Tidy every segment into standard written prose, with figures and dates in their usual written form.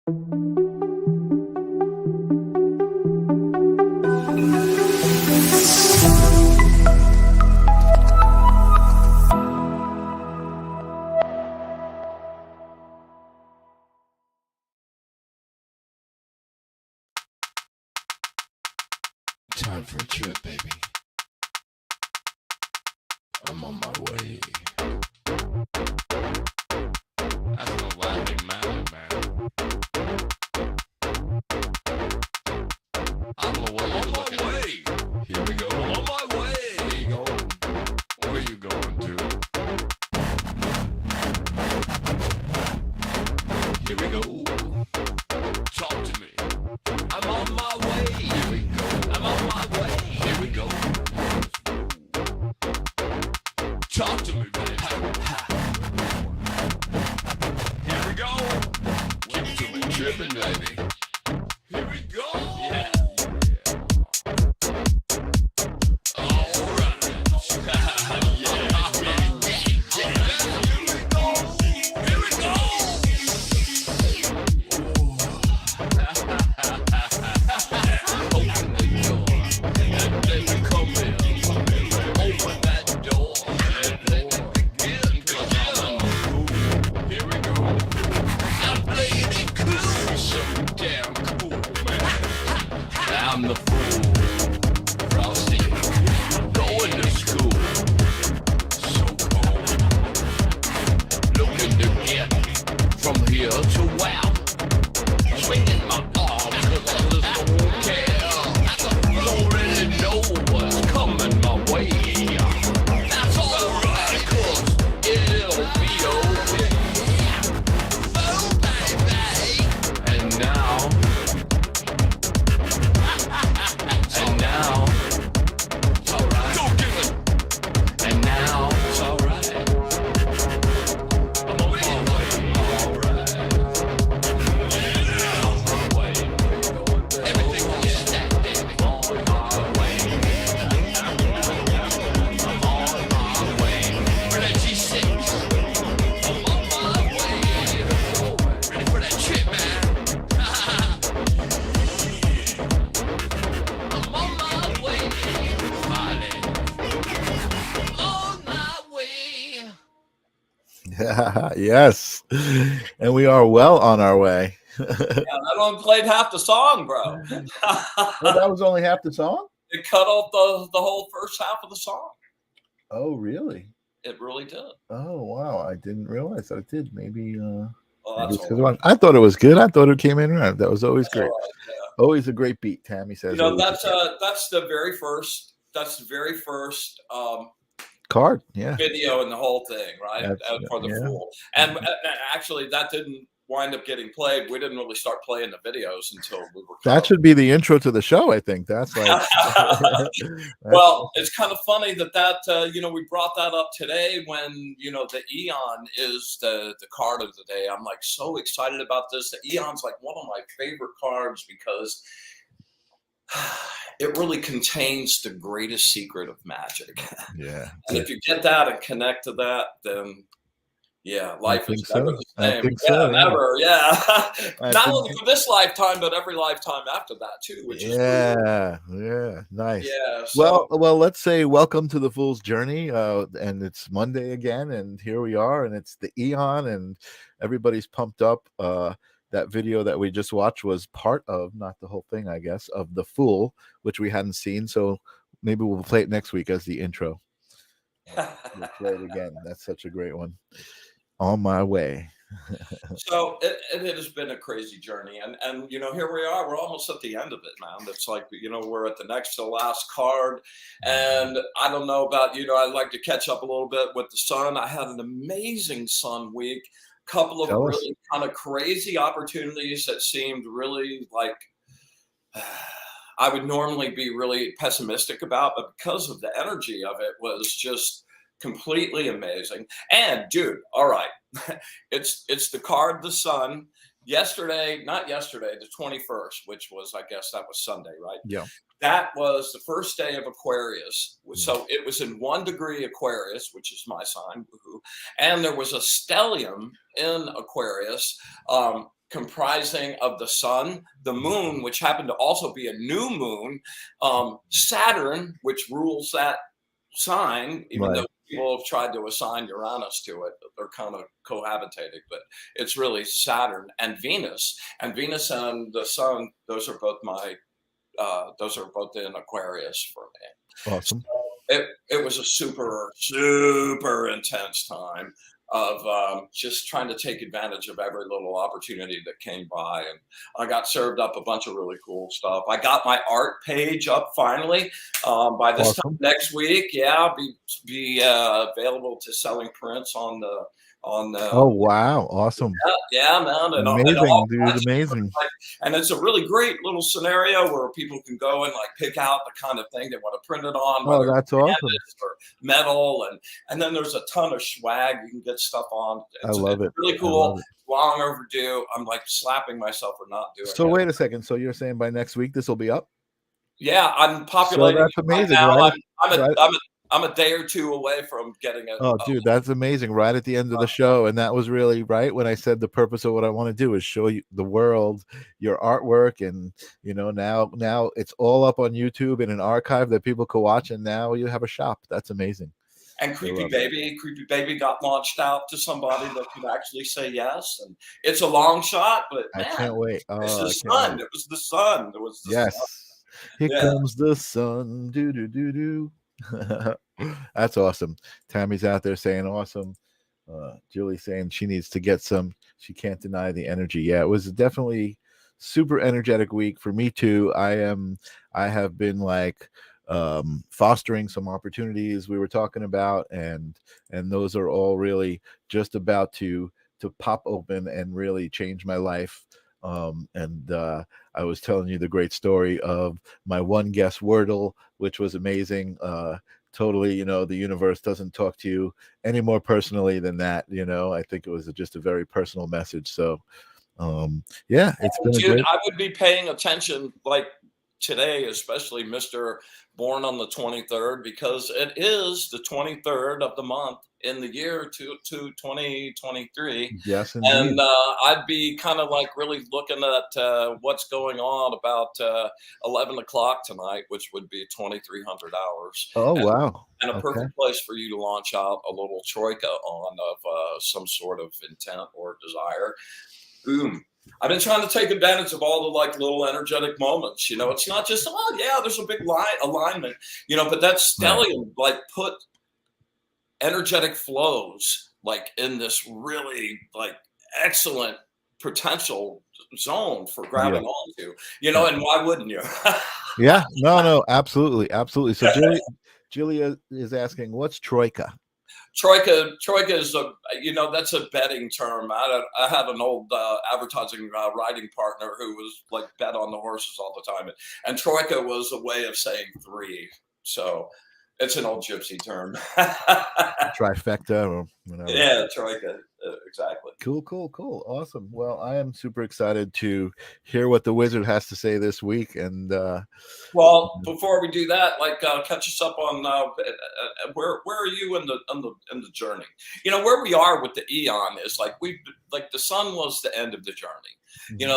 Time for a trip, baby. I'm on my way. That's no laughing matter, man. I don't know what you're looking at. Here we go. I'm on my way. Where you going? Where you going to? Here we go. Talk to me. I'm on my way. Here we go. I'm on my way. Here we go. Talk to me, baby. Here we go. Give it to me, tripping, baby. Here we go. Yeah. All right. Yeah. Here we go. Here we go. Open the door and let me come in. Open that door and let me begin. 'Cause I'm cool. Here we go. I'm playing it cool, so damn cool, man. I'm the fool, Frosty, going to school. So cold. Looking to get from here to wow. Swinging my arms 'cause I just don't care. Don't really know what's coming my way. That's alright, 'cause it'll be okay. Oh, baby. And now, it's alright. Go get it. And now, it's alright. I'm on my way. Alright. Yeah, on my way. Everything is stacked, baby. On my way. I'm on my way. Ready for G6. I'm on my way. Ready for that trip, man. I'm on my way. Finally. On my way. Yes. And we are well on our way. Yeah, that one played half the song, bro. Well, that was only half the song? It cut off the whole first half of the song. Oh, really? It really did. Oh, wow. I didn't realize that it did. Maybe, Well, maybe that's it's all 'cause right. I thought it was good. I thought it came in right. That was always That's all great. right, yeah. Always a great beat, Tammy says. You know, always a that's the very first card. Yeah. video in the whole thing, right? That's- For the yeah. Fool. And actually, that didn't wind up getting played. We didn't really start playing the videos until we were That should be the intro to the show, I think. That's like Well, it's kind of funny that we brought that up today when, the EON is the card of the day. I'm like so excited about this. The EON's like one of my favorite cards because it really contains the greatest secret of magic. yeah. And if you get that and connect to that, then yeah, life is think never so. the I same. think Yeah, so, yeah. never. Yeah. I Not think only for this lifetime, but every lifetime after that too, which is yeah, yeah, nice. yeah. So, Well, let's say welcome to the Fool's Journey, and it's Monday again, and here we are, and it's the Eon, and everybody's pumped up. That video that we just watched was part of, not the whole thing, I guess, of the Fool, which we hadn't seen. So maybe we'll play it next week as the intro. We'll play it again. That's such a great one. On my way. so it has been a crazy journey, and here we are. We're almost at the end of it, man. It's like we're at the next to last card, and I don't know about I'd like to catch up a little bit with the sun. I had an amazing sun week. Couple of Tell us. really kind of crazy opportunities that seemed really like I would normally be really pessimistic about, but because of the energy of it was just completely amazing. And dude, all right, it's the card the sun. Not yesterday, the 21st, which was, I guess that was Sunday, right? Yeah. That was the first day of Aquarius. So it was in 1 degree Aquarius, which is my sign, woohoo. And there was a stellium in Aquarius. comprising of the sun, the moon, which happened to also be a new moon, Saturn, which rules that sign, even Right. though people have tried to assign Uranus to it. They're kind of cohabitating, but it's really Saturn and Venus. And Venus and the sun, those are both in Aquarius for me. Awesome. So it was a super intense time of just trying to take advantage of every little opportunity that came by, and I got served up a bunch of really cool stuff. I got my art page up finally. By this time Awesome. next week, yeah, I'll be available to selling prints on the Oh, wow. Awesome. yeah, man, and Amazing, all dude. kinds of different, Amazing. like, and it's a really great little scenario where people can go and like pick out the kind of thing they want to print it on, Oh, whether that's it's awesome. canvas or metal, and then there's a ton of swag you can get stuff on. I It's love it. really I love cool. it. Long overdue. I'm like slapping myself for not doing So it. wait a second. So you're saying by next week this will be up? Yeah, I'm So populating that's it right amazing, now. right? Right. I'm a day or two away from getting it. Oh, dude, that's amazing. Right at the end of the show. And that was really right when I said the purpose of what I want to do is show you the world your artwork. And now it's all up on YouTube in an archive that people can watch. And now you have a shop. That's amazing. And Creepy Baby got launched out to somebody that could actually say yes. And it's a long shot, but I man, can't wait. it's Oh, the I can't sun. wait. It was the sun. It was the sun. Yes. Here Yeah. comes the sun. Do do do do. That's awesome. Tammy's out there saying awesome. Julie saying she needs to get some. She can't deny the energy. Yeah, it was definitely super energetic week for me too. I have been like fostering some opportunities we were talking about, and those are all really just about to pop open and really change my life. And I was telling you the great story of my one guess Wordle, which was amazing. Totally, the universe doesn't talk to you any more personally than that. I think it was just a very personal message. So, yeah, it's been a Dude, great. I would be paying attention like today, especially Mr. Born on the 23rd, because it is the 23rd of the month in the year to 2023. Yes, And indeed. I'd be kind of like really looking at what's going on about 11 o'clock tonight, which would be 2,300 hours. Oh, And, wow. and a Okay. perfect place for you to launch out a little troika on of some sort of intent or desire. Boom. I've been trying to take advantage of all the like little energetic moments. It's not just, oh yeah, there's a big alignment, but that Right. stellium like put energetic flows like in this really like excellent potential zone for Yeah. grabbing onto, and why wouldn't you? Yeah. No, absolutely. Absolutely. So Julia is asking, what's Troika? Troika is that's a betting term. I have an old advertising writing partner who was like bet on the horses all the time, and Troika was a way of saying three. So it's an old gypsy term. Trifecta or whatever. Yeah, Troika, exactly. Cool. Awesome. Well, I am super excited to hear what the wizard has to say this week. And Well, before we do that, like catch us up on where are you in the journey? Where we are with the Eon is like the sun was the end of the journey.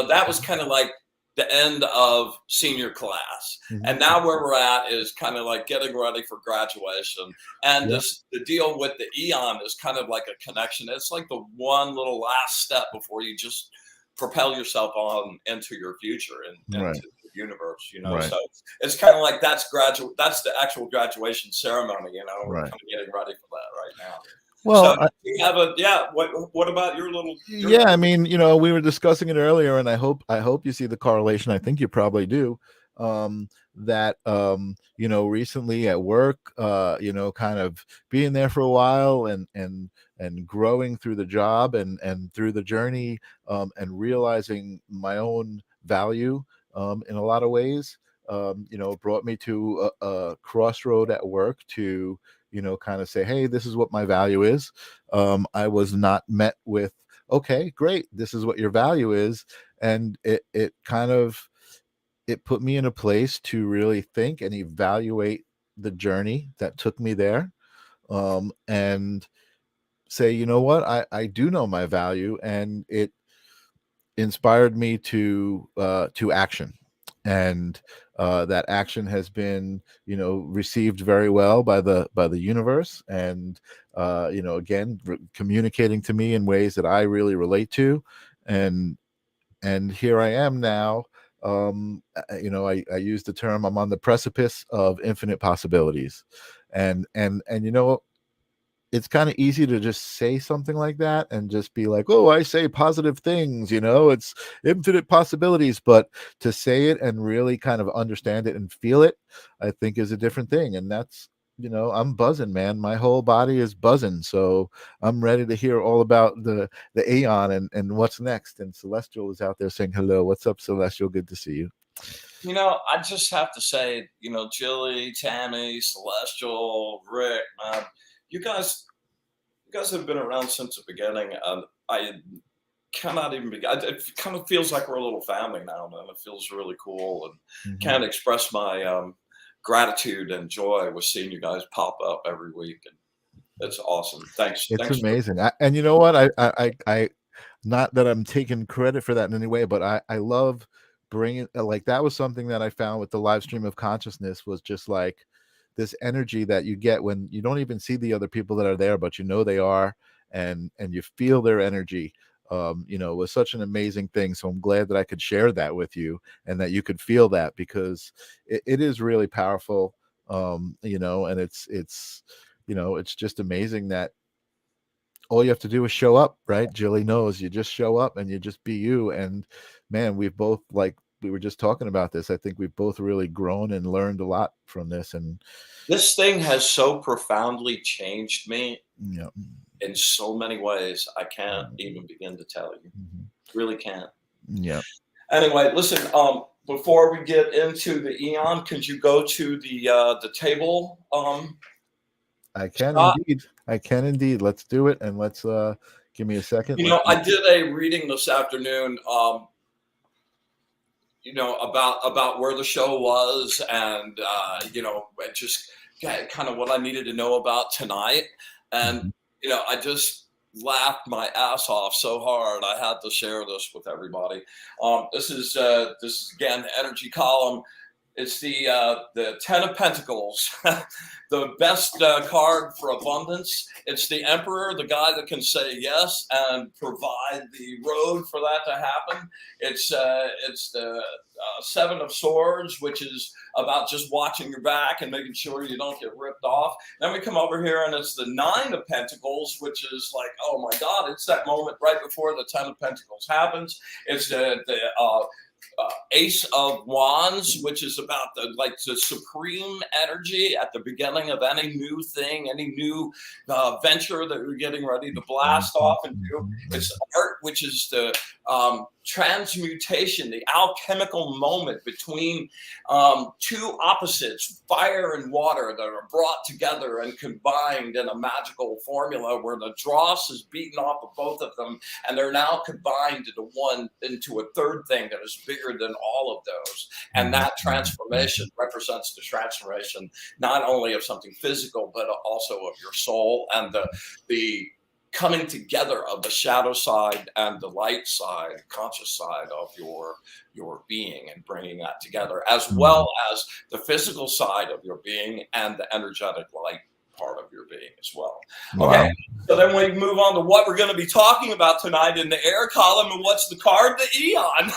That was kind of like the end of senior class, and now where we're at is kind of like getting ready for graduation. And the deal with the Eon is kind of like a connection. It's like the one little last step before you just propel yourself on into your future and right. into the universe. Right. So it's kind of like that's the actual graduation ceremony. We're Right. kind of getting ready for that right now. Well, So you have what about your little? Yeah, I mean, we were discussing it earlier, and I hope you see the correlation. I think you probably do. That recently at work, kind of being there for a while and growing through the job and through the journey, and realizing my own value in a lot of ways. Brought me to a crossroad at work to kind of say, hey, this is what my value is. I was not met with, okay, great, this is what your value is. And it kind of put me in a place to really think and evaluate the journey that took me there, and say, you know what, I do know my value, and it inspired me to action, and that action has been, you know, received very well by the universe, and you know, again, communicating to me in ways that I really relate to, and here I am now. You know, I use the term, I'm on the precipice of infinite possibilities, and you know, it's kind of easy to just say something like that and just be like, oh, I say positive things, you know, it's infinite possibilities. But to say it and really kind of understand it and feel it, I think is a different thing. And that's, you know, I'm buzzing, man. My whole body is buzzing. So I'm ready to hear all about the Aeon and what's next. And Celestial is out there saying hello. What's up, Celestial? Good to see you. You know, I just have to say, you know, Jilly, Tammy, Celestial, Rick, man, you guys, you guys have been around since the beginning, and I cannot even begin. It kind of feels like we're a little family now, man. It feels really cool, and Mhm. can't express my gratitude and joy with seeing you guys pop up every week, and it's awesome. Thanks, It's thanks for. amazing. And you know what? I not that I'm taking credit for that in any way, but I love bringing, like, that was something that I found with the live stream of consciousness, was just like this energy that you get when you don't even see the other people that are there, but you know they are, and you feel their energy. You know, was such an amazing thing. So I'm glad that I could share that with you, and that you could feel that, because it is really powerful. You know, and it's you know, it's just amazing that all you have to do is show up, right? Jilly knows, you just show up and you just be you. And man, we've both, like we were just talking about this, I think we've both really grown and learned a lot from this. And This thing has so profoundly changed me yeah. in so many ways. I can't even begin to tell you. Mhm. Really can't. Yeah. Anyway, listen. Before we get into the Eon, could you go to the table? I can Scott, indeed. I can indeed. Let's do it. And let's give me a second. you Let's know, I did a reading this afternoon. You know, about where the show was, and you know, just kind of what I needed to know about tonight. And Mhm. you know, I just laughed my ass off so hard I had to share this with everybody. This is again the energy column. It's the Ten of Pentacles, the best card for abundance. It's the Emperor, the guy that can say yes and provide the road for that to happen. It's the Seven of Swords, which is about just watching your back and making sure you don't get ripped off. Then we come over here and it's the Nine of Pentacles, which is like, oh my God, it's that moment right before the Ten of Pentacles happens. It's the Ace of Wands, which is about the supreme energy at the beginning of any new thing, any new venture that you're getting ready to blast Mhm. off and do. It's art, which is the transmutation, the alchemical moment between two opposites, fire and water, that are brought together and combined in a magical formula where the dross is beaten off of both of them, and they're now combined into a third thing that is bigger than all of those. And that transformation represents the transformation not only of something physical, but also of your soul, and the coming together of the shadow side and the light side, conscious side of your being, and bringing that together, as well as the physical side of your being and the energetic light part of your being as well. Okay, Wow. so then we move on to what we're going to be talking about tonight in the air column. And what's the card? The Eon.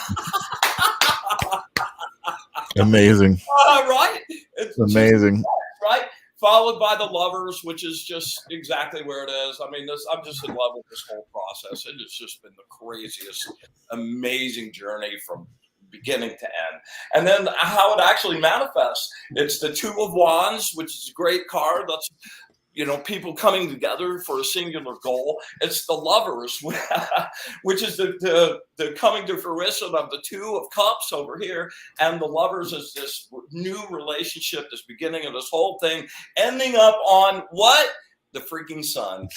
Amazing. Right? It's Amazing. right? Followed by the Lovers, which is just exactly where it is. I mean, I'm just in love with this whole process. It has just been the craziest, amazing journey from beginning to end. And then how it actually manifests. It's the Two of Wands, which is a great card. That's, you know, people coming together for a singular goal. It's the Lovers, which is the coming to fruition of the Two of Cups over here. And the Lovers is this new relationship, this beginning of this whole thing, ending up on what? The freaking sun.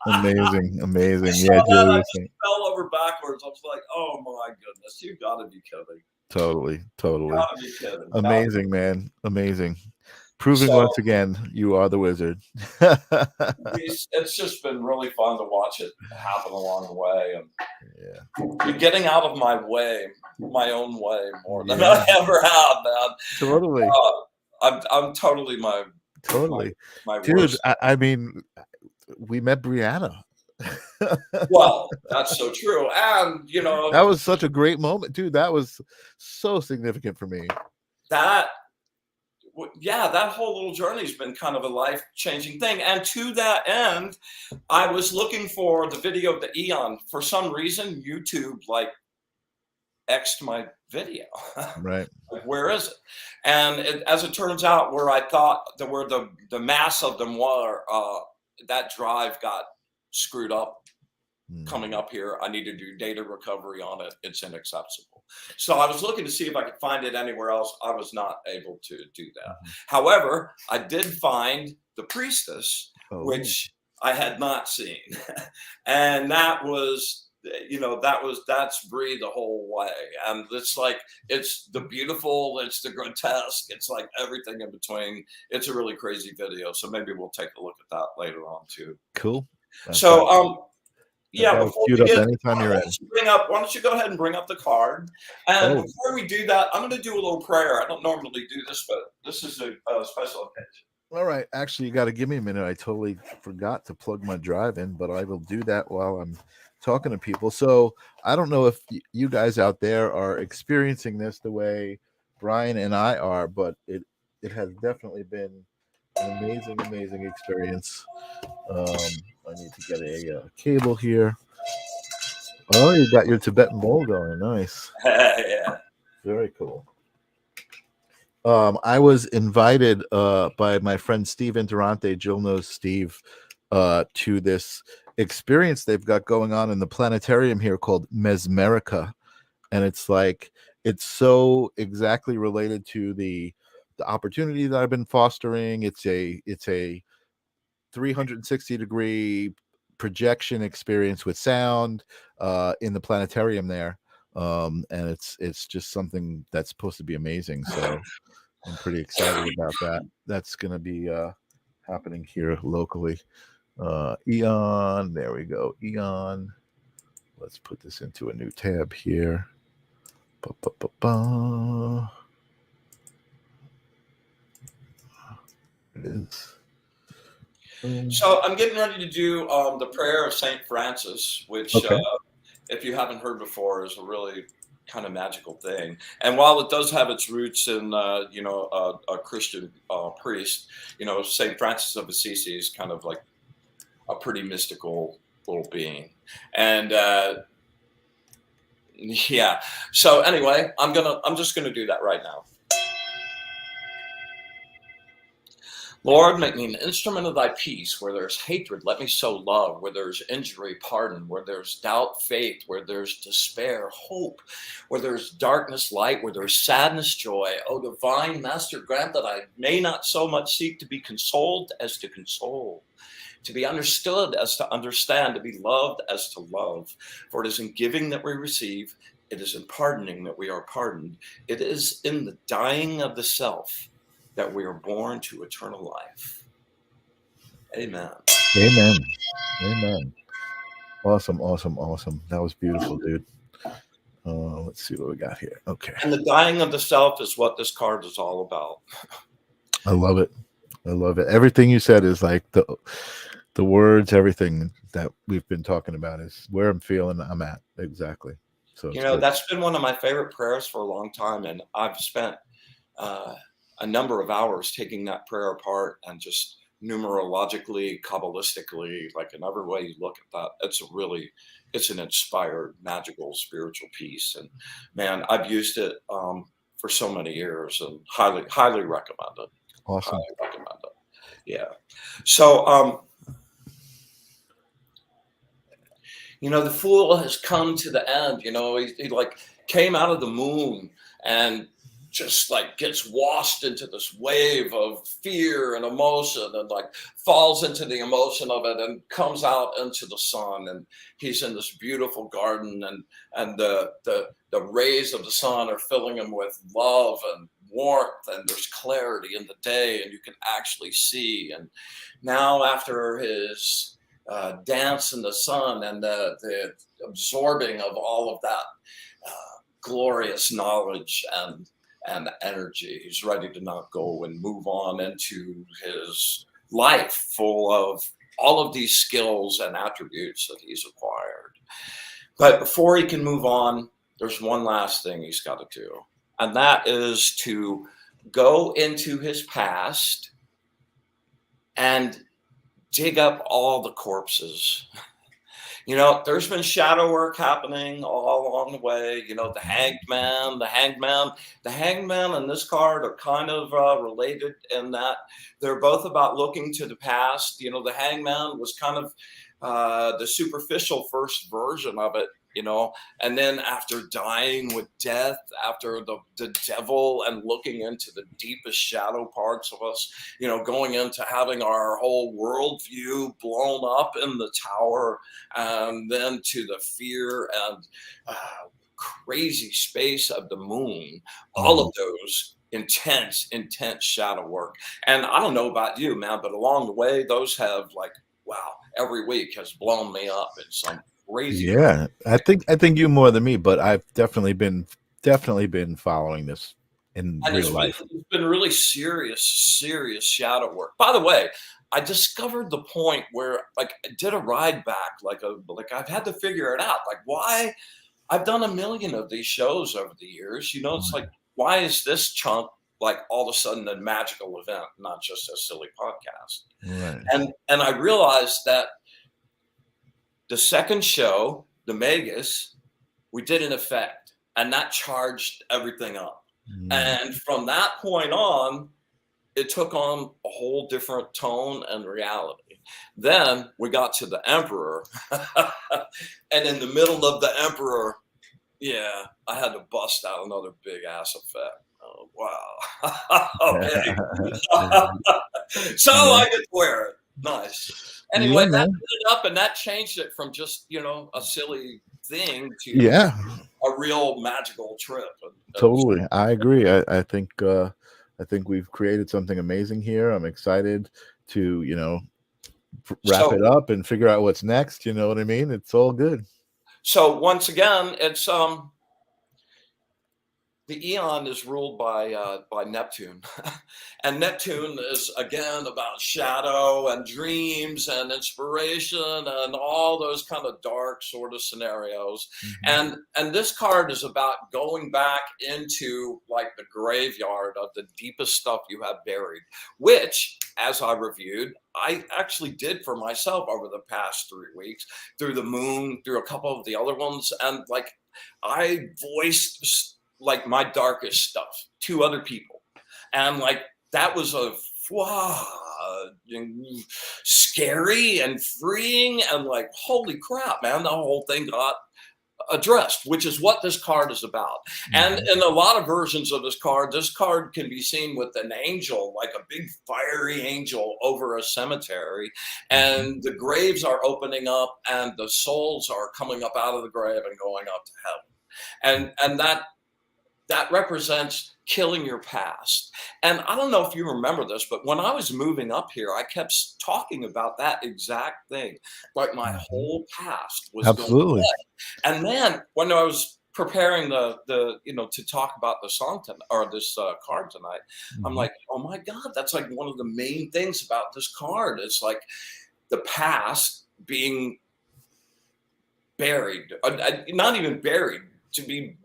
Amazing. Amazing. I saw Yeah, that, Julie I was just saying. fell over backwards. I was like, oh my goodness, you gotta be kidding. Totally. Totally. Gotta be kidding. Amazing, man. Amazing. Proving So once again you are the wizard. it's just been really fun to watch it happen along the way, Yeah. and getting out of my way, my own way, more than Yeah. I ever have, man. Totally. I'm totally my Totally. Dude, worst. I mean, we met Brianna. Well, that's so true. And, you know, That was such a great moment, dude. That was so significant for me. that, yeah, that whole little journey's been kind of a life-changing thing. And to that end, I was looking for the video of the Eon. For some reason, YouTube like X'd my video. Right. Like, where is it? And as it turns out, where I thought that where the mass of them were, that drive got screwed up. Coming up here, I need to do data recovery on it. It's inaccessible. So I was looking to see if I could find it anywhere else. I was not able to do that. However, I did find the priestess, which I had not seen. And that was, you know, that's Bree the whole way. And it's like, it's the beautiful, it's the grotesque, it's like everything in between. It's a really crazy video. So maybe we'll take a look at that later on too. Cool. So, yeah, before we get, anytime you're ready. why don't you go ahead and bring up the card? And before we do that, I'm going to do a little prayer. I don't normally do this, but this is a special occasion. All right. Actually, you got to give me a minute. I totally forgot to plug my drive in, but I will do that while I'm talking to people. So I don't know if you guys out there are experiencing this the way Brian and I are, but it has definitely been an amazing experience. I need to get a cable here. Oh, you got your Tibetan bowl going. Nice. Yeah. Very cool. I was invited by my friend Steve Interante. Jill knows Steve, to this experience they've got going on in the planetarium here called Mesmerica. And it's like, it's so exactly related to the opportunity that I've been fostering. It's a 360-degree projection experience with sound in the planetarium there, and it's just something that's supposed to be amazing. So I'm pretty excited about that. That's going to be happening here locally. Eon, there we go. Eon. Let's put this into a new tab here. Ba-ba-ba-ba. It is. So I'm getting ready to do the prayer of Saint Francis, which, if you haven't heard before, is a really kind of magical thing. And while it does have its roots in, you know, a Christian priest, you know, Saint Francis of Assisi is kind of like a pretty mystical little being. And yeah. So anyway, I'm just gonna do that right now. Lord, make me an instrument of thy peace. Where there's hatred, let me sow love. Where there's injury, pardon. Where there's doubt, faith. Where there's despair, hope. Where there's darkness, light. Where there's sadness, joy. O divine master, grant that I may not so much seek to be consoled as to console, to be understood as to understand, to be loved as to love. For it is in giving that we receive. It is in pardoning that we are pardoned. It is in the dying of the self that we are born to eternal life. Amen. Amen. Amen. Awesome. That was beautiful, dude. Let's see what we got here. Okay. And the dying of the self is what this card is all about. I love it. Everything you said is like the words, everything that we've been talking about is where I'm feeling I'm at. Exactly. So, you know, that's been one of my favorite prayers for a long time. And I've spent a number of hours taking that prayer apart and just numerologically, kabbalistically, like in every way you look at that, it's an inspired, magical, spiritual piece. And man, I've used it for so many years and highly recommend it. Awesome. Highly recommend it. Yeah. So, you know, the fool has come to the end. You know, he like came out of the moon and just like gets washed into this wave of fear and emotion and like falls into the emotion of it and comes out into the sun, and he's in this beautiful garden, and the rays of the sun are filling him with love and warmth and there's clarity in the day and you can actually see. And now after his dance in the sun and the absorbing of all of that glorious knowledge and energy, he's ready to not go and move on into his life full of all of these skills and attributes that he's acquired. But before he can move on, there's one last thing he's got to do, and that is to go into his past and dig up all the corpses. You know, there's been shadow work happening all along the way. You know, the hangman and this card are kind of related in that they're both about looking to the past. You know, the hangman was kind of the superficial first version of it, you know, and then after dying with death, after the devil and looking into the deepest shadow parts of us, you know, going into having our whole worldview blown up in the tower, and then to the fear and crazy space of the moon, all of those intense shadow work. And I don't know about you, man, but along the way, those have like, wow, every week has blown me up in some crazy. Yeah, I think you more than me, but I've definitely been following this in And real life. it's been really serious shadow work. By the way, I discovered the point where like I did a ride back, like I've had to figure it out. Like why I've done a million of these shows over the years. You know, it's like, why is this chunk like all of a sudden a magical event, not just a silly podcast? Right. And I realized that the second show, the Magus, we did an effect, and that charged everything up. And from that point on, it took on a whole different tone and reality. Then we got to the Emperor, and in the middle of the Emperor, yeah, I had to bust out another big ass effect. Oh, wow. Okay. So I could wear it. Nice. Anyway, Yeah, that man. ended up and that changed it from just, you know, a silly thing to Yeah, a real magical trip. And totally. I agree. I think we've created something amazing here. I'm excited to, you know, wrap it so, up and figure out what's next. You know what I mean? It's all good. so once again, it's the Eon is ruled by Neptune, and Neptune is again about shadow and dreams and inspiration and all those kind of dark sort of scenarios. And this card is about going back into like the graveyard of the deepest stuff you have buried, which, as I reviewed, I actually did for myself over the past 3 weeks through the moon, through a couple of the other ones, and like I voiced like my darkest stuff to other people, and like that was a wow, scary and freeing, and like holy crap, man, the whole thing got addressed, which is what this card is about. And in a lot of versions of this card can be seen with an angel, like a big fiery angel over a cemetery, and the graves are opening up and the souls are coming up out of the grave and going up to heaven, and that represents killing your past. And I don't know if you remember this, but when I was moving up here, I kept talking about that exact thing. Like my whole past was going Absolutely. away. And then when I was preparing the you know, to talk about the song or this card tonight, I'm like, oh my God, that's like one of the main things about this card. It's like the past being buried, not even buried, to be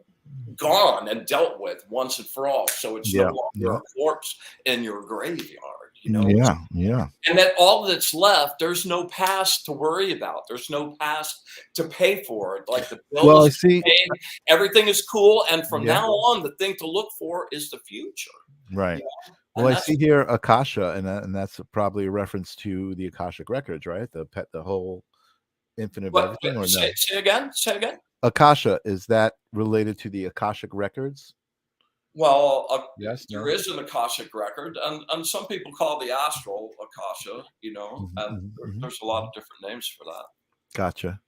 gone and dealt with once and for all. So it's no longer a corpse in your graveyard, you know? Yeah. And that all that's left, there's no past to worry about. There's no past to pay for it. Like the bill Well, I is see. paid, everything is cool. And from now on, the thing to look for is the future. Right. You know? Well, And I see here Akasha, and that's probably a reference to the Akashic records, right? The whole infinite of everything, or no? Say again. Say again. Akasha, is that related to the Akashic records? Well, Yes, there no? is an Akashic record, and some people call the astral Akasha, you know, and there's a lot of different names for that. Gotcha.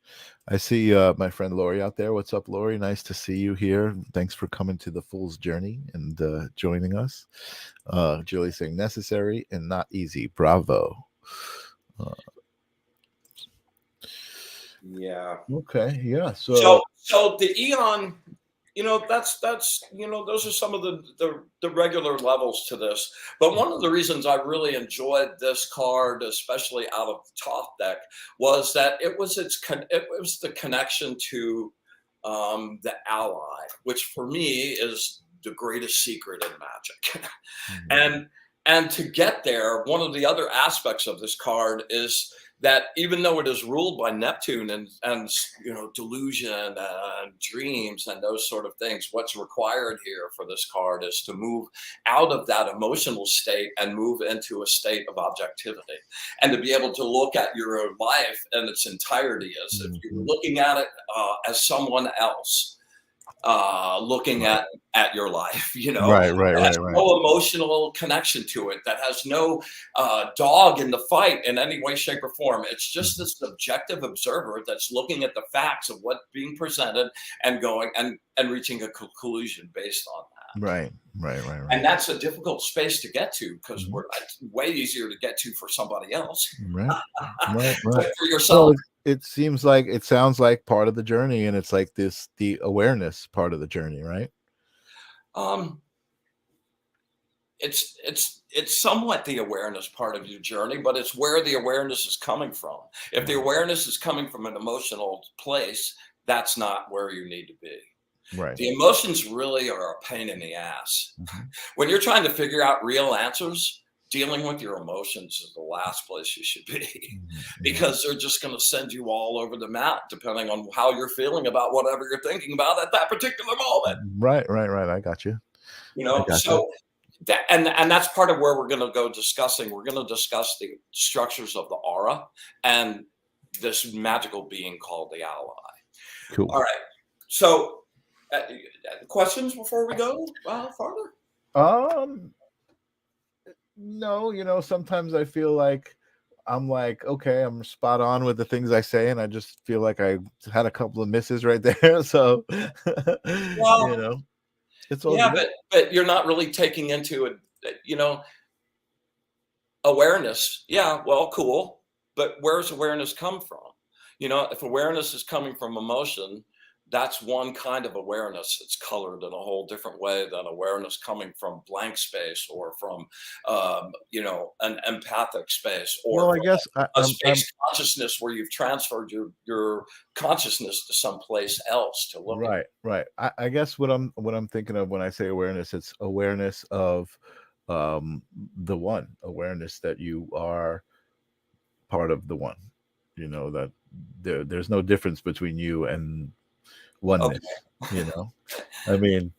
I see my friend Lori out there. What's up, Lori? Nice to see you here. Thanks for coming to the Fool's Journey and joining us. Julie saying necessary and not easy. Bravo. Yeah. Okay. Yeah. So the Eon, that's those are some of the regular levels to this. But one of the reasons I really enjoyed this card, especially out of the top deck, was that it was the connection to the ally, which for me is the greatest secret in Magic. and and to get there, one of the other aspects of this card is that even though it is ruled by Neptune and delusion and dreams and those sort of things, what's required here for this card is to move out of that emotional state and move into a state of objectivity, and to be able to look at your life in its entirety as if you were looking at it as someone else looking at your life, Right. Right. that has Right. Right. no emotional connection to it, that has no dog in the fight in any way, shape, or form. It's just this objective observer that's looking at the facts of what's being presented and going and reaching a conclusion based on that. Right. Right. Right. And Right. that's a difficult space to get to because it's way easier to get to for somebody else Right. Right. but Right. for yourself. It sounds like part of the journey, and it's like the awareness part of the journey, right? Um, it's somewhat the awareness part of your journey, but it's where the awareness is coming from. If the awareness is coming from an emotional place, that's not where you need to be. Right. The emotions really are a pain in the ass. Mhm. When you're trying to figure out real answers, dealing with your emotions is the last place you should be because they're just going to send you all over the map depending on how you're feeling about whatever you're thinking about at that particular moment. Right. Right. Right. I got you. So that, and that's part of where we're going to go discussing. We're going to discuss the structures of the aura and this magical being called the ally. Cool. All right. So, questions before we go farther? No, sometimes I feel like I'm like, okay, I'm spot on with the things I say, and I just feel like I had a couple of misses right there. So, Well, it's all yeah, good. but you're not really taking into it, awareness. Yeah, well, cool. But where's awareness come from? If awareness is coming from emotion, that's one kind of awareness. It's colored in a whole different way than awareness coming from blank space or from, an empathic space or Well, I from guess a space consciousness where you've transferred your consciousness to someplace else to look at. right. I guess what I'm thinking of when I say awareness, it's awareness of the one, awareness that you are part of the one. That there's no difference between you and oneness. Okay. I mean,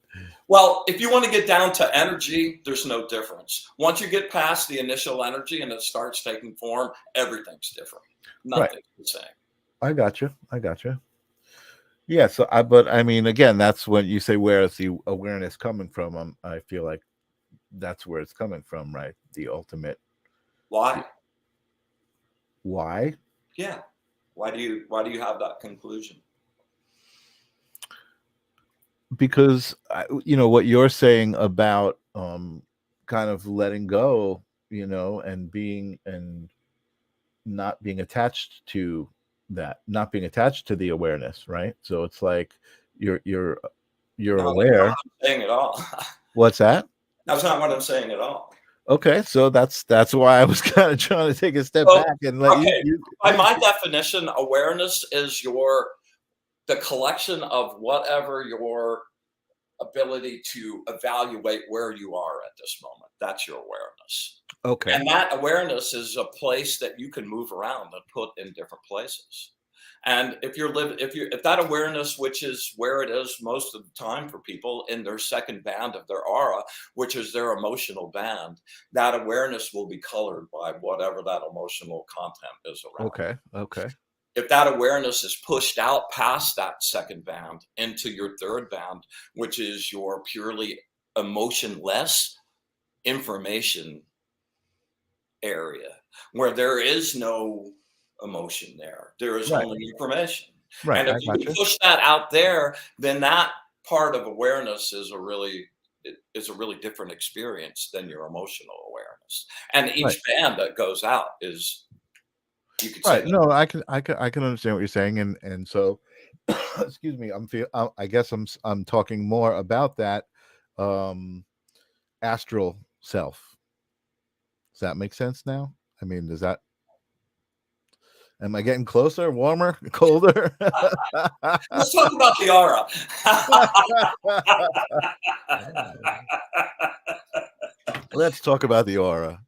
Well, if you want to get down to energy, there's no difference. Once you get past the initial energy and it starts taking form, everything's different. Nothing's the same. I got you. Yeah. So but I mean, again, that's when you say where is the awareness coming from? I feel like that's where it's coming from, right? The ultimate. Why? Why? Yeah. Why do you have that conclusion? Because what you're saying about kind of letting go, and being and not being attached to that, not being attached to the awareness, right? So it's like you're No, that's not aware. what I'm saying at all. What's that? That's not what I'm saying at all. Okay, so that's why I was kind of trying to take a step So, back and let okay, you. by my definition, awareness is the collection of whatever your ability to evaluate where you are at this moment. That's your awareness. Okay. And that awareness is a place that you can move around and put in different places. And if that awareness, which is where it is most of the time for people in their second band of their aura, which is their emotional band, that awareness will be colored by whatever that emotional content is around. Okay. If that awareness is pushed out past that second band into your third band, which is your purely emotionless information area, where there is no emotion there. There is Right. only information. Right. And if I you got can you. push that out there, then that part of awareness is a really different experience than your emotional awareness. And Right. each band that goes out is, you could say Right. that. No, I can understand what you're saying, and so, excuse me. I guess I'm talking more about that um astral self. Does that make sense now? I mean, does that? Am I getting closer, warmer, colder? Let's talk about the aura. Let's talk about the aura.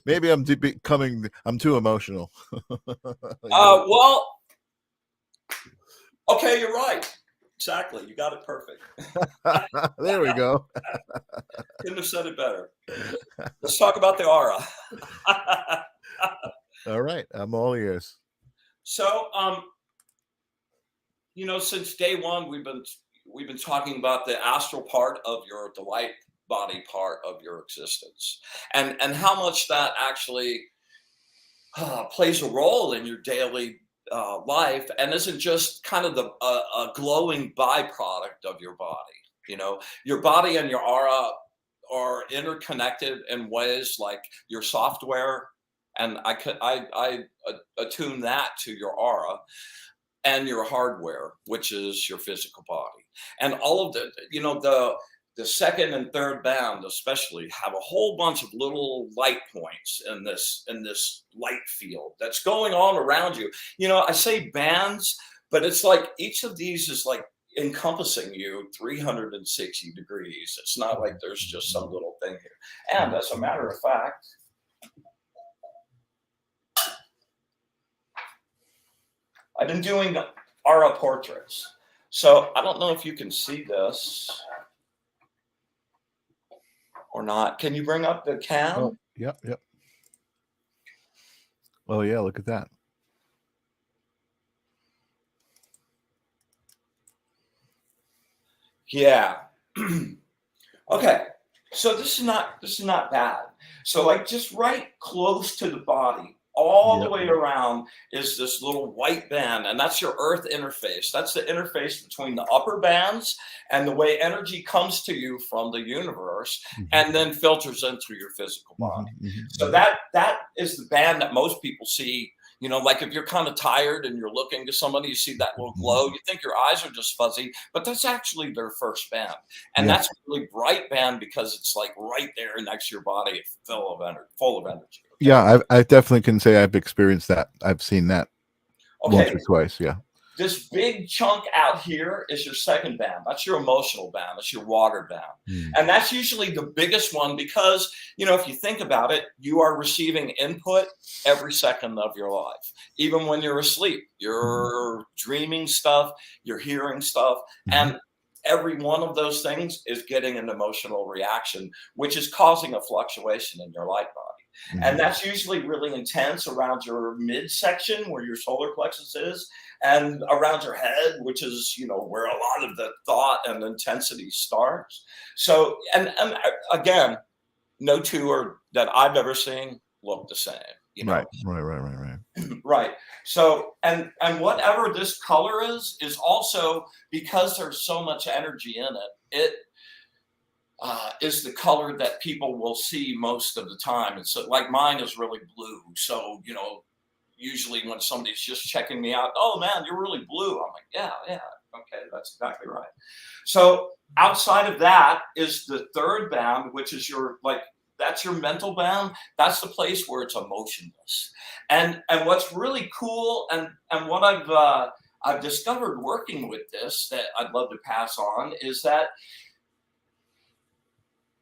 Maybe I'm too emotional. Well, okay, you're right. Exactly. You got it perfect. There we go. Couldn't have said it better. Let's talk about the aura. All right, I'm all ears. So, since day one, we've been talking about the astral part of the light body part of your existence, and how much that actually plays a role in your daily life, and isn't just kind of a glowing byproduct of your body. Your body and your aura are interconnected in ways like your software, and I attune that to your aura, and your hardware, which is your physical body. And all of the second and third band especially have a whole bunch of little light points in this light field that's going on around you. I say bands, but it's like each of these is like encompassing you 360 degrees. It's not like there's just some little thing here. And as a matter of fact, I've been doing aura portraits. So I don't know if you can see this or not. Can you bring up the cam? Oh, yep. Oh yeah, look at that. Yeah. Okay. So this is not bad. So like just right close to the body, all the Yep. way around is this little white band, and that's your earth interface. That's the interface between the upper bands and the way energy comes to you from the universe and then filters into your physical body. So that is the band that most people see. Like if you're kind of tired and you're looking to somebody, you see that little glow, you think your eyes are just fuzzy, but that's actually their first band. And Yeah. that's a really bright band because it's like right there next to your body, full of energy. Okay? Yeah, I definitely can say I've experienced that. I've seen that once Okay. or twice. Yeah. This big chunk out here is your second band. That's your emotional band. That's your water band. And that's usually the biggest one because, if you think about it, you are receiving input every second of your life. Even when you're asleep, you're dreaming stuff, you're hearing stuff. And every one of those things is getting an emotional reaction, which is causing a fluctuation in your light body. And that's usually really intense around your midsection where your solar plexus is, and around your head, which is, where a lot of the thought and intensity starts. So, and again, no two are that I've ever seen look the same. Right. Right. So, and whatever this color is also because there's so much energy in it. It is the color that people will see most of the time. And so like mine is really blue. So, usually when somebody's just checking me out, oh man, you're really blue. I'm like, yeah. Okay, that's exactly right. So outside of that is the third band, which is that's your mental band. That's the place where it's emotionless. And what's really cool and what I've discovered working with this that I'd love to pass on is that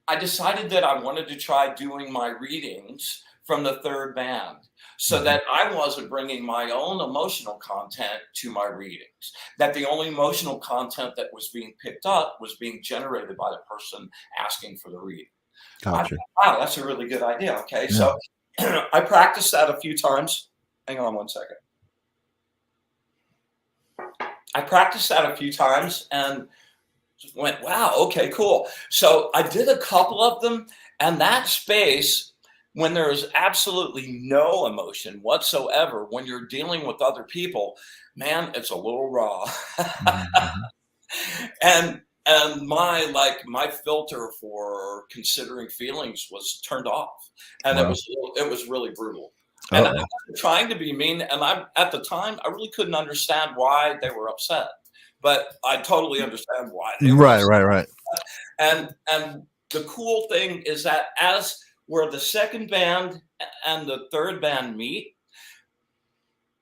I decided that I wanted to try doing my readings from the third band so that I wasn't bringing my own emotional content to my readings, that the only emotional content that was being picked up was being generated by the person asking for the reading. Gotcha. Wow, that's a really good idea. Okay, so I practiced that a few times. Hang on one second. I practiced that a few times and went, wow, okay, cool. So I did a couple of them, and that space when there is absolutely no emotion whatsoever, when you're dealing with other people, man, it's a little raw. Mhm. And my filter for considering feelings was turned off, and Wow. it was really brutal. And I Uh-oh. wasn't trying to be mean, and I at the time I really couldn't understand why they were upset, but I totally understand why they were Right, upset. right, right. And the cool thing is that as where the second band and the third band meet,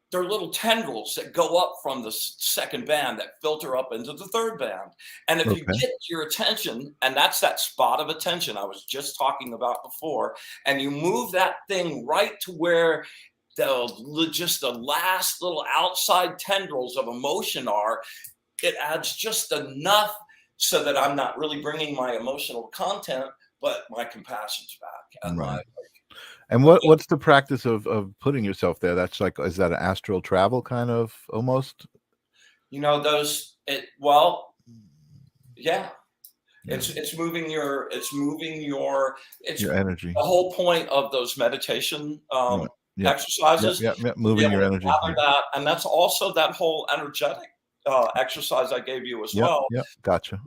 there are little tendrils that go up from the second band that filter up into the third band. And if you Okay. get your attention, and that's that spot of attention I was just talking about before, and you move that thing right to where just the last little outside tendrils of emotion are, it adds just enough so that I'm not really bringing my emotional content, but my compassion's back and Right. my And what's the practice of putting yourself there? That's like, is that an astral travel kind of almost? those it well yeah. Yeah. It's moving your it's Your energy. the whole point of those meditation Right. Yep. Yep. exercises, Yep. Yep. to be Moving able your to energy. gather that. And that's also that whole energetic exercise I gave you as Yep. well, Yep. Gotcha.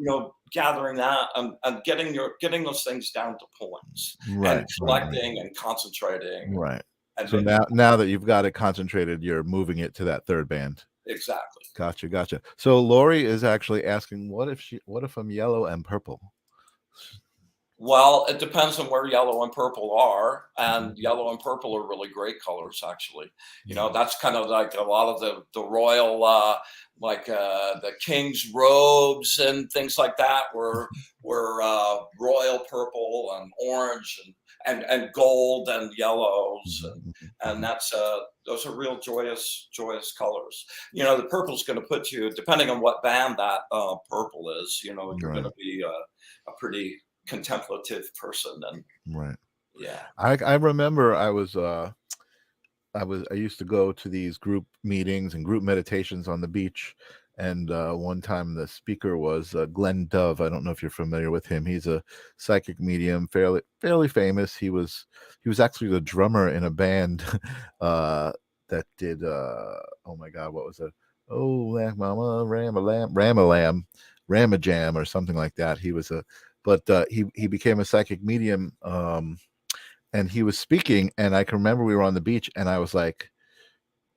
gathering that and getting those things down to points and Right. Right. Right. collecting and concentrating Right. and So maybe now that you've got it concentrated, you're moving it to that third band. exactly. Gotcha. Gotcha. So Lori is actually asking, what if I'm yellow and purple? Well, it depends on where yellow and purple are, and Mhm. yellow and purple are really great colors, actually. Mhm. That's kind of like a lot of the royal, the king's robes and things like that were royal purple and orange and gold and yellows, Mhm. and Mhm. and Mhm. that's those are real joyous colors. The purple's going to put you, depending on what band that purple is. You're going Right. to be a pretty contemplative person, and Right. yeah. I remember I used to go to these group meetings and group meditations on the beach, and one time the speaker was Glenn Dove. I don't know if you're familiar with him. He's a psychic medium, fairly famous. He was actually the drummer in a band that did oh my God, what was it? Oh, Mama Ramalam, Ramajam, or something like that. He was a but he became a psychic medium. And he was speaking, and I can remember we were on the beach, and I was like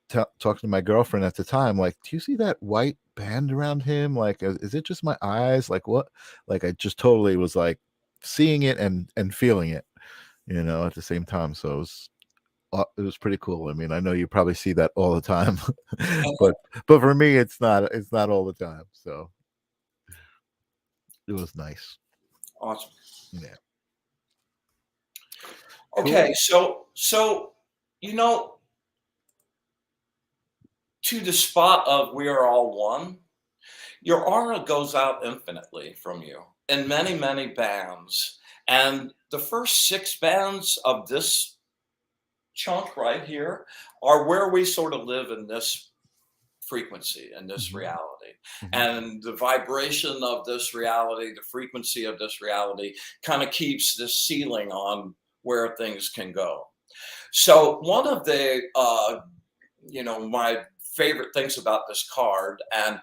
talking to my girlfriend at the time, like, do you see that white band around him? Like, is it just my eyes? Like, what? Like, I just totally was like seeing it and feeling it, at the same time. So it was pretty cool. I mean, I know you probably see that all the time, but for me, it's not all the time. So it was nice. Awesome. Yeah. Cool. Okay, so you know to the spot of we are all one, your aura goes out infinitely from you in many, many bands. And the first six bands of this chunk right here are where we sort of live in this frequency and this Mhm. reality. Mhm. And the vibration of this reality, the frequency of this reality kind of keeps this ceiling on where things can go. So one of the my favorite things about this card, and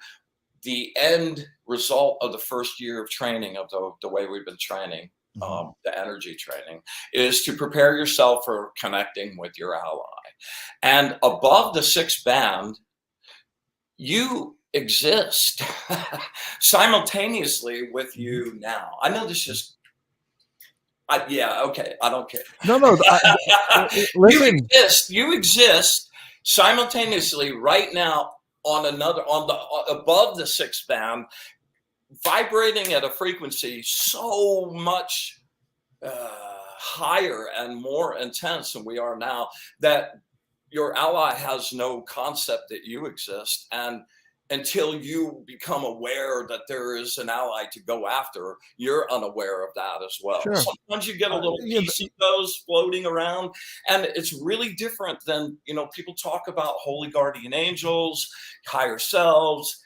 the end result of the first year of training, of the way we've been training, Mhm. the energy training, is to prepare yourself for connecting with your ally. And above the sixth band, you exist simultaneously with Mhm. you now. I know this just, yeah, okay, I don't care. No, no. Listen. You exist simultaneously right now on the above the sixth band, vibrating at a frequency so much higher and more intense than we are now, that your ally has no concept that you exist. And until you become aware that there is an ally to go after, you're unaware of that as well. Sure. Sometimes you get a little Yeah. piece of those floating around, and it's really different than, people talk about holy guardian angels, higher selves.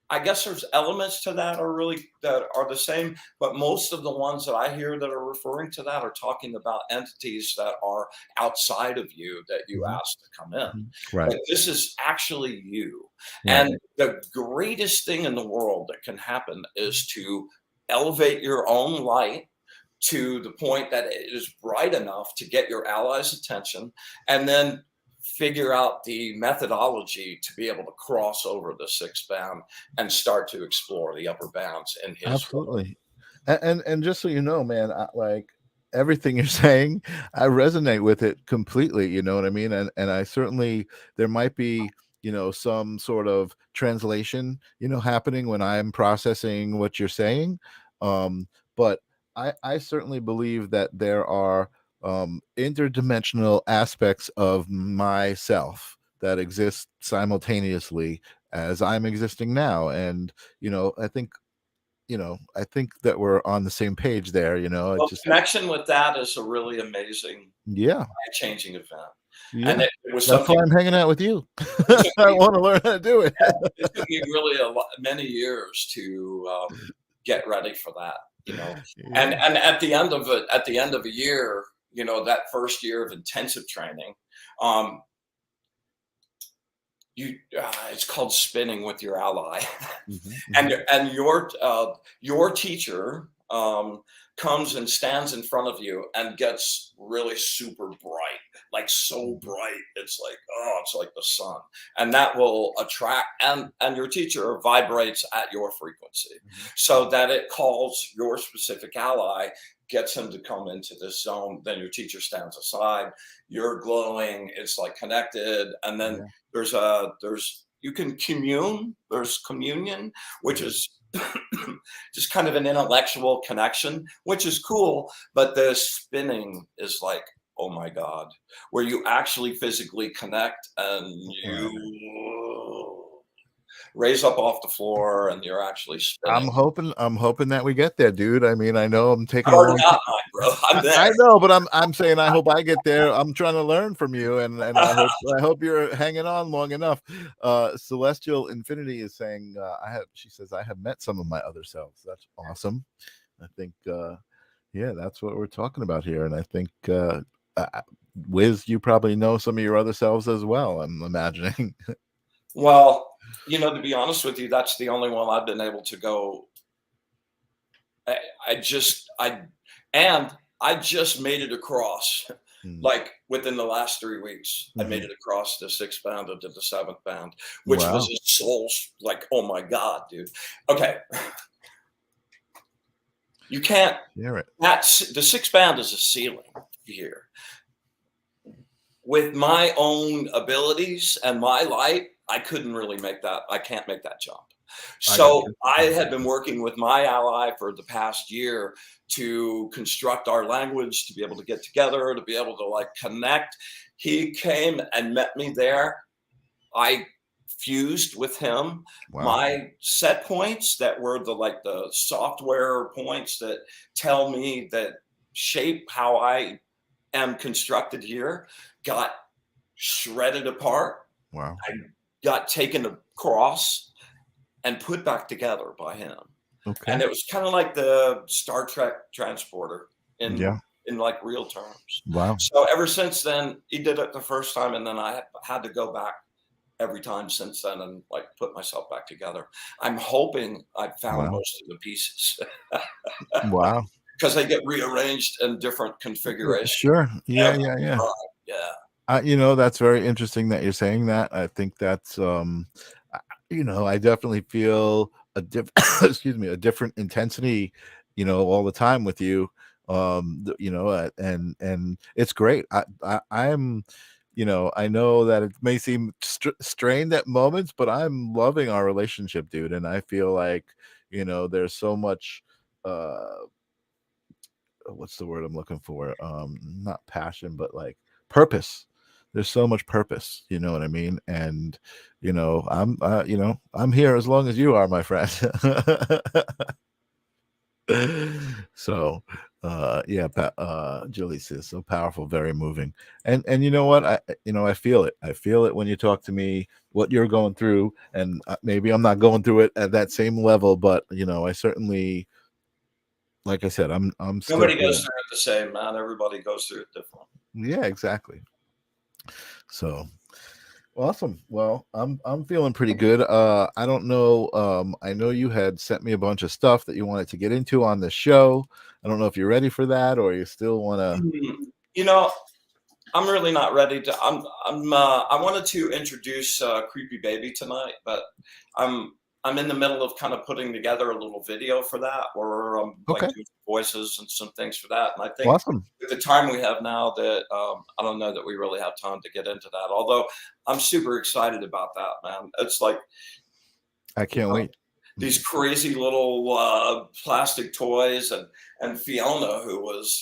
I guess there's elements to that are the same, but most of the ones that I hear that are referring to that are talking about entities that are outside of you that you Mhm, ask to come in. mhm. Right, But this is actually you. right. And the greatest thing in the world that can happen is to elevate your own light to the point that it is bright enough to get your allies' attention, and then figure out the methodology to be able to cross over the sixth bound and start to explore the upper bounds in his world. Absolutely. And just so you know, man, like everything you're saying, I resonate with it completely. You know what I mean? And I certainly there might be, some sort of translation, happening when I'm processing what you're saying. But I certainly believe that there are interdimensional aspects of myself that exist simultaneously as I'm existing now. And I think that we're on the same page there, it Well, just connection with that is a really amazing, yeah, life-changing event. And yeah. it was That's why something I'm hanging out with you. it took I me, wanna learn how to do it. it took me really many years to get ready for that, Yeah. And at the end of a year, that first year of intensive training, um, it's called spinning with your ally. Mhm, and mhm. and your teacher comes and stands in front of you and gets really super bright, like so Mhm. bright it's like, oh, it's like the sun, and that will attract, and your teacher vibrates at your frequency Mhm. so that it calls your specific ally, gets him to come into this zone. Then your teacher stands aside, you're glowing, it's like connected, and then Yeah. there's you can there's communion, which Mhm. is just kind of an intellectual connection, which is cool. But the spinning is like, oh my God, where you actually physically connect and Right. you raise up off the floor and you're actually spinning. I'm hoping that we get there, dude. I mean, I know I'm taking I've a already long got time. mine, bro. I'm I there. know, but I'm saying I hope I get there. I'm trying to learn from you, and I hope you're hanging on long enough. Celestial Infinity is saying she says I have met some of my other selves. That's awesome. I think yeah, that's what we're talking about here. And I think uh, Wiz, you probably know some of your other selves as well, I'm imagining. Well, to be honest with you, that's the only one I've been able to go. I, I just I and I just made it across, Mm. like within the last 3 weeks. I made Mhm. it across the sixth bound into the seventh bound, which was Wow. a soul's like, oh my God, dude. Okay, you can't. Hear it. That's the sixth bound is a ceiling here. With my own abilities and my light, I couldn't really make that. I can't make that jump. I got So you. I I had got been you. working with my ally for the past year to construct our language, to be able to get together, to be able to like connect. He came and met me there. I fused with him Wow. my set points that were the software points that tell me that shape how I am constructed here, got shredded apart. Wow. I got taken across and put back together by him. Okay. And it was kind of like the Star Trek transporter in Yeah. in like real terms. Wow. So ever since then, he did it the first time, and then I had to go back every time since then and like put myself back together. I'm hoping I've found Wow. most of the pieces Wow. because they get rearranged in different configurations Sure. Yeah, every yeah, yeah. time. Yeah. That's very interesting that you're saying that. I think that's I definitely feel a excuse me, a different intensity, all the time with you. And it's great. I'm I know that it may seem strained at moments, but I'm loving our relationship, dude. And I feel like, there's so much what's the word I'm looking for? Not passion, but like purpose. There's so much purpose, you know what I mean? And I'm here as long as you are, my friend. So Julie says so powerful, very moving. And you know what, I feel it. I feel it when you talk to me what you're going through, and maybe I'm not going through it at that same level, but I certainly, like I said, I'm still Nobody goes feeling. through it the same, man. Everybody goes through it different. Yeah, exactly. So awesome. Well, I'm feeling pretty good. I don't know. I know you had sent me a bunch of stuff that you wanted to get into on the show. I don't know if you're ready for that or you still want to. You know, I'm really not ready to. I wanted to introduce Creepy Baby tonight, but I'm I'm in the middle of kind of putting together a little video for that, where I'm like Okay. doing voices and some things for that. And I think Awesome. with the time we have now, that I don't know that we really have time to get into that. Although I'm super excited about that, man. It's like, I you can't know, wait. these crazy little plastic toys, and Fiona, who was,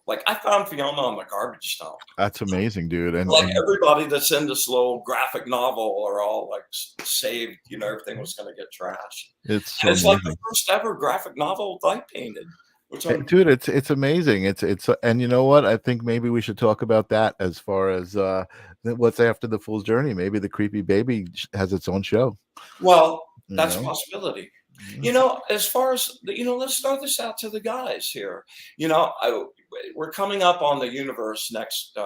like, I found Fiona on the garbage dump. That's amazing, dude. Like, everybody that's in this little graphic novel are all like saved. Everything was going to get trashed, it's so and it's like the amazing. first ever graphic novel I painted, which Hey, I'm. dude, it's amazing. It's and you know what? I think maybe we should talk about that as far as what's after the Fool's Journey. Maybe the Creepy Baby has its own show. Well, You that's a know? possibility. Mhm. As far as let's throw this out to the guys here. We're coming up on the universe next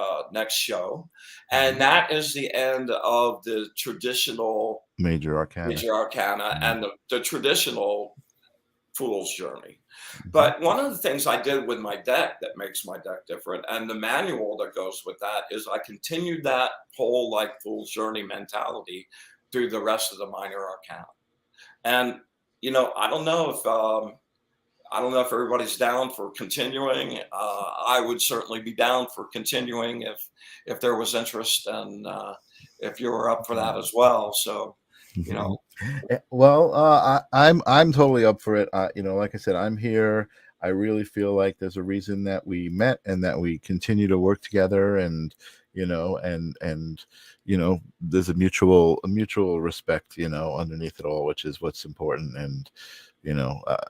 show, and that is the end of the traditional Major Arcana. Major Arcana Mhm. and the traditional Fool's Journey. Mhm. But one of the things I did with my deck that makes my deck different, and the manual that goes with that, is I continued that whole like Fool's Journey mentality through the rest of the minor arcana. And I don't know if everybody's down for continuing. I would certainly be down for continuing if there was interest, and if you were up for that as well. So, you know, Well, I'm totally up for it. Like I said, I'm here. I really feel like there's a reason that we met and that we continue to work together, and there's a mutual respect, underneath it all, which is what's important. And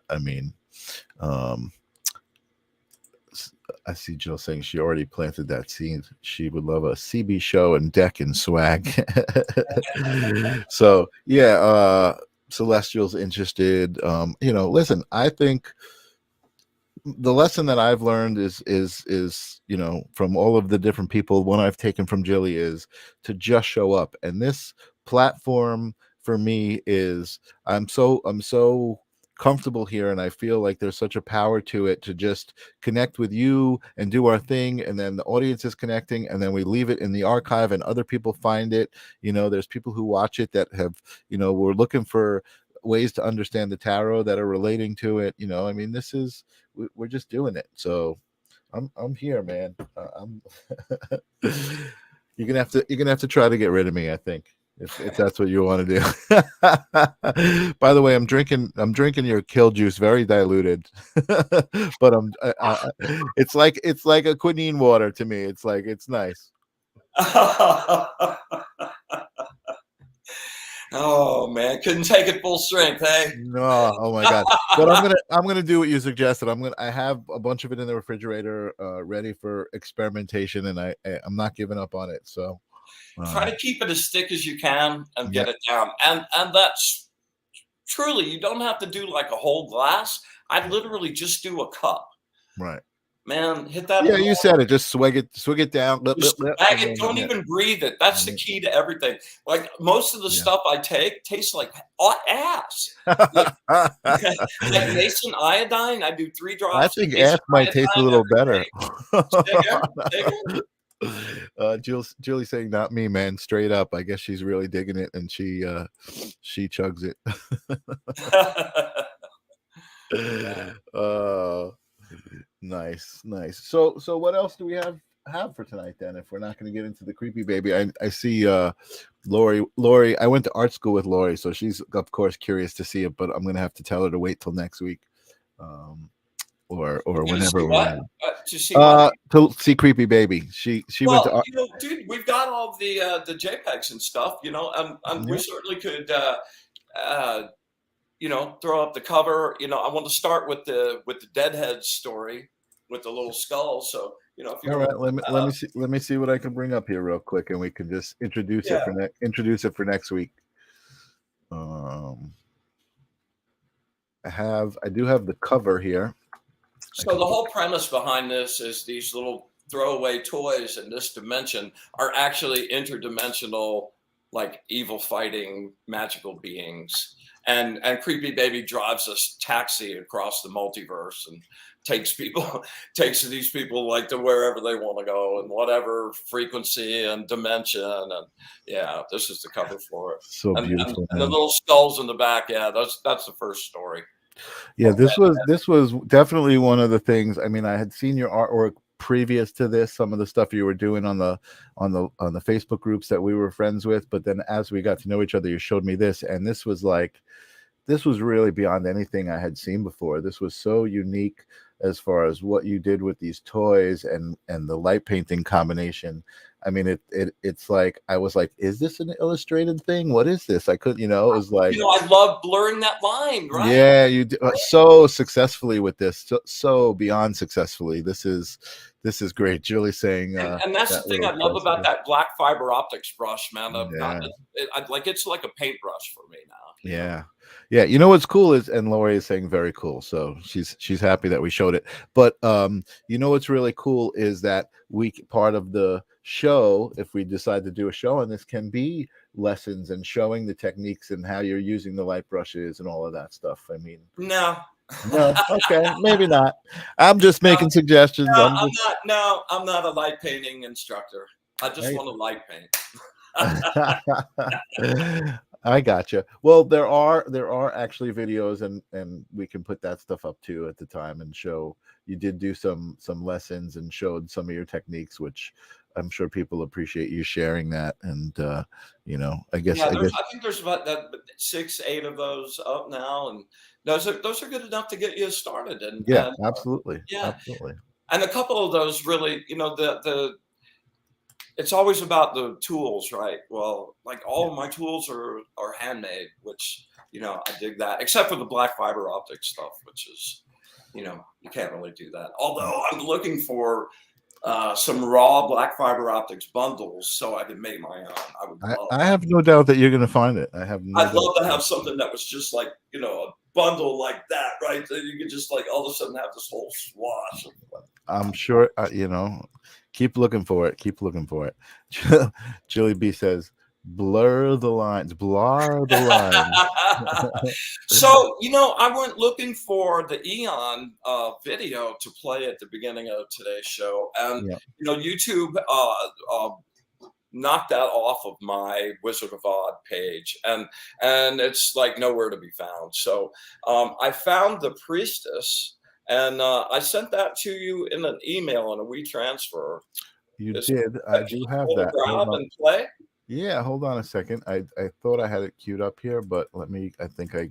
I mean, um, I see Jill saying she already planted that seed. She would love a CB show and deck and swag. So yeah, Celestial's interested. Listen, I think the lesson that I've learned is from all of the different people, one I've taken from Jilly is to just show up. And this platform for me is I'm so comfortable here, and I feel like there's such a power to it, to just connect with you and do our thing, and then the audience is connecting, and then we leave it in the archive and other people find it. There's people who watch it that have, we're looking for ways to understand the tarot that are relating to it. I mean, we're just doing it. So I'm here, man. I'm you're gonna have to try to get rid of me, I think, if that's what you want to do. By the way, I'm drinking your kill juice, very diluted, but it's like a quinine water to me. It's like, it's nice. oh man, couldn't take it full strength, hey? No, oh my god. But I'm gonna do what you suggested. I have a bunch of it in the refrigerator, ready for experimentation, and I'm not giving up on it. So Try to keep it as thick as you can and yeah, get it down. And that's truly, you don't have to do like a whole glass. I'd literally just do a cup. right. Man, hit that Yeah, in the you said it. Just swig it down. Just bag And it. then, Don't yeah. even breathe it. That's the key to everything. Like, most of the Yeah. stuff I take tastes like ass. Like, like Mason iodine, I do 3 I drops of think ass Mason might taste a iodine little every better. day. Say again? Say again? Julie's saying not me, man. Straight up. I guess she's really digging it, and she chugs it. uh nice, nice. So what else do we have for tonight then, if we're not going to get into the Creepy Baby? I see Lori. I went to art school with Lori, so she's of course curious to see it, but I'm going to have to tell her to wait till next week, or You're gonna whenever see we're what? ready. To see what? To see Creepy Baby. She went to Well, art. dude, we've got all the JPEGs and stuff, and we Yeah. certainly could uh, throw up the cover. I want to start with the Deadhead story. with the little skull. So if you All want right, let me see what I can bring up here real quick, and we can just introduce it for next week. I do have the cover here. So the whole premise behind this is these little throwaway toys in this dimension are actually interdimensional, like evil fighting magical beings. And Creepy Baby drives us taxi across the multiverse and takes these people like to wherever they want to go and whatever frequency and dimension. And yeah, this is the cover for it. So beautiful. And the little skulls in the back. Yeah, that's the first story. Yeah, this was definitely one of the things. I mean, I had seen your artwork previous to this, some of the stuff you were doing on the Facebook groups that we were friends with, but then as we got to know each other, you showed me this, and this was really beyond anything I had seen before. This was so unique as far as what you did with these toys and the light painting combination. I mean, it's like, I was like, is this an illustrated thing? What is this? I couldn't, it was like, I love blurring that line, right? Yeah, you do so successfully with this, so beyond successfully. This is great. Julie saying, and that's the thing I love about that black fiber optics brush, man. It's like a paintbrush for me now. Yeah. Yeah. You know what's cool is, and Lori is saying very cool. So she's happy that we showed it. But what's really cool is that part of the show, if we decide to do a show on this, can be lessons and showing the techniques and how you're using the light brushes and all of that stuff. I mean, no, okay, maybe not. I'm just making suggestions. I'm not a light painting instructor. I just want to light paint. I gotcha. Well, there are actually videos, and we can put that stuff up too at the time and show you did do some lessons and showed some of your techniques, which I'm sure people appreciate you sharing that. And I guess I think there's about 6-8 of those up now, and those are good enough to get you started. And absolutely, absolutely. And a couple of those really, it's always about the tools, right? Well, like all of my tools are handmade, which, I dig that, except for the black fiber optic stuff, which is, you can't really do that. Although I'm looking for some raw black fiber optics bundles so I can make my own. I have no doubt that you're going to find it. I'd love to have something that was just like, a bundle like that, right? That you could just like all of a sudden have this whole swash. I'm sure, keep looking for it. Keep looking for it. Julie B says, blur the lines. So, I went looking for the EON video to play at the beginning of today's show. And, YouTube knocked that off of my Wizard of Oz page. And it's like nowhere to be found. So I found the Priestess. And I sent that to you in an email on a WeTransfer. You did. I do have that. Grab and play. Yeah, hold on a second. I thought I had it queued up here, but I think I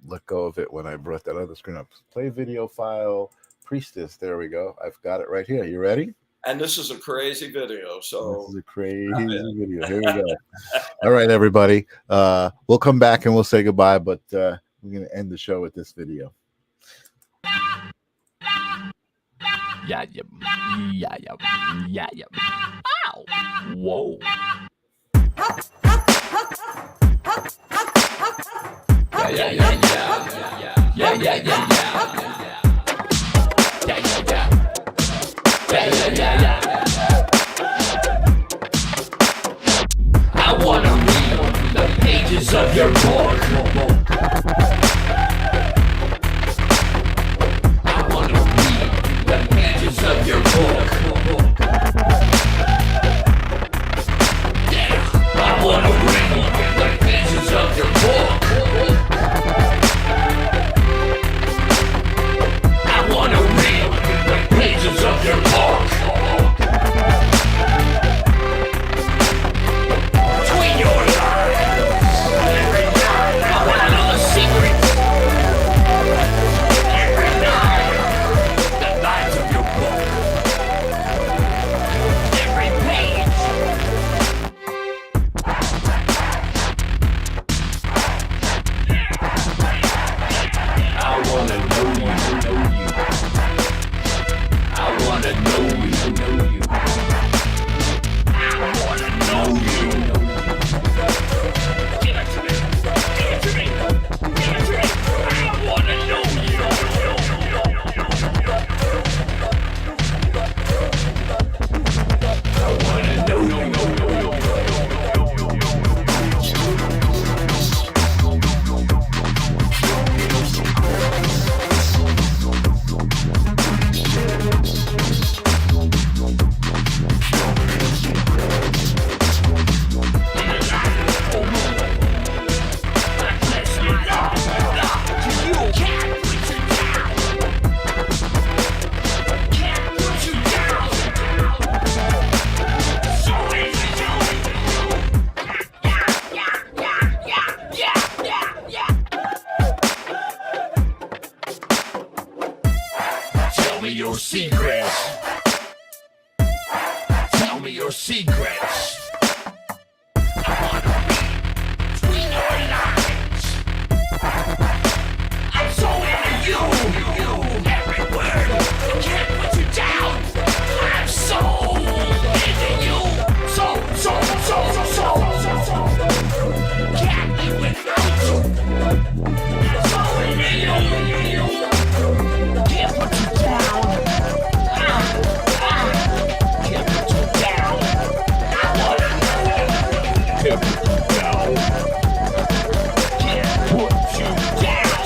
let go of it when I brought that other screen up. Play video file, Priestess. There we go. I've got it right here. You ready? And this is a crazy video. So this is a crazy video. Here we go. All right, everybody. We'll come back and we'll say goodbye, but we're going to end the show with this video. Yeah. Ow! Whoa. I wanna read the pages of your book. Of your book. Yeah, I wanna read the pages of your book. I wanna read the pages of your book. Between your lines, every secrets. I wanna read between your lines. I'm so into you. Every word, I can't put you down. I'm so into you. So. Can't live without you. I'm so into you. Can't put you down. Can't put you down. I wanna know. Can't put you down. Can't put you down.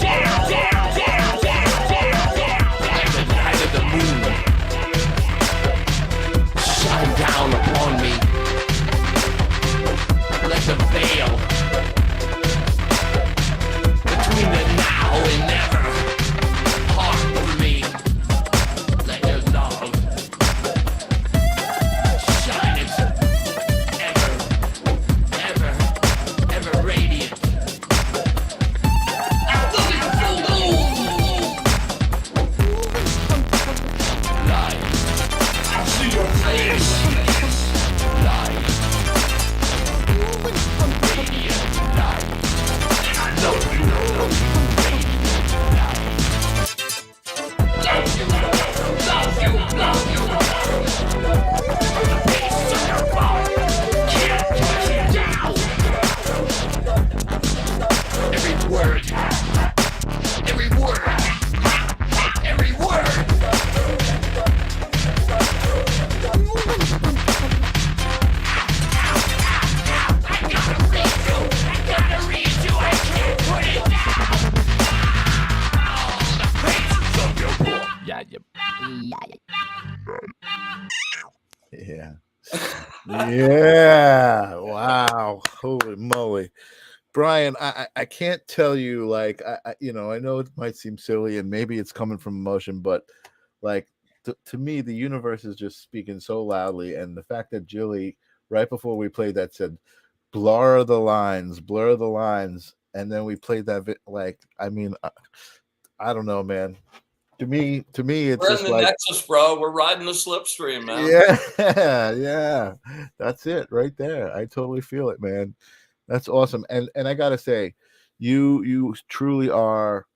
Like the light of the moon, shine down upon me. Like the veil between the now and never. Part of me. Let your love shine it ever radiant. I'm looking for light. I see your face. Light. Radiant light. And I know you. Radiant light. Love you. From the base of your body, can't put you down. Every word. I gotta read you, I can't put it down. The pages of your book. Yeah. Yeah. Wow. Holy moly. Brian, I can't tell you, like, I know it might seem silly and maybe it's coming from emotion, but like to me, the universe is just speaking so loudly. And the fact that Jilly, right before we played that, said, blur the lines. And then we played that, I don't know, man. To me, it's We're just in the like, Nexus, bro. We're riding the slipstream, man. yeah. That's it right there. I totally feel it, man. That's awesome. And I gotta say, you truly are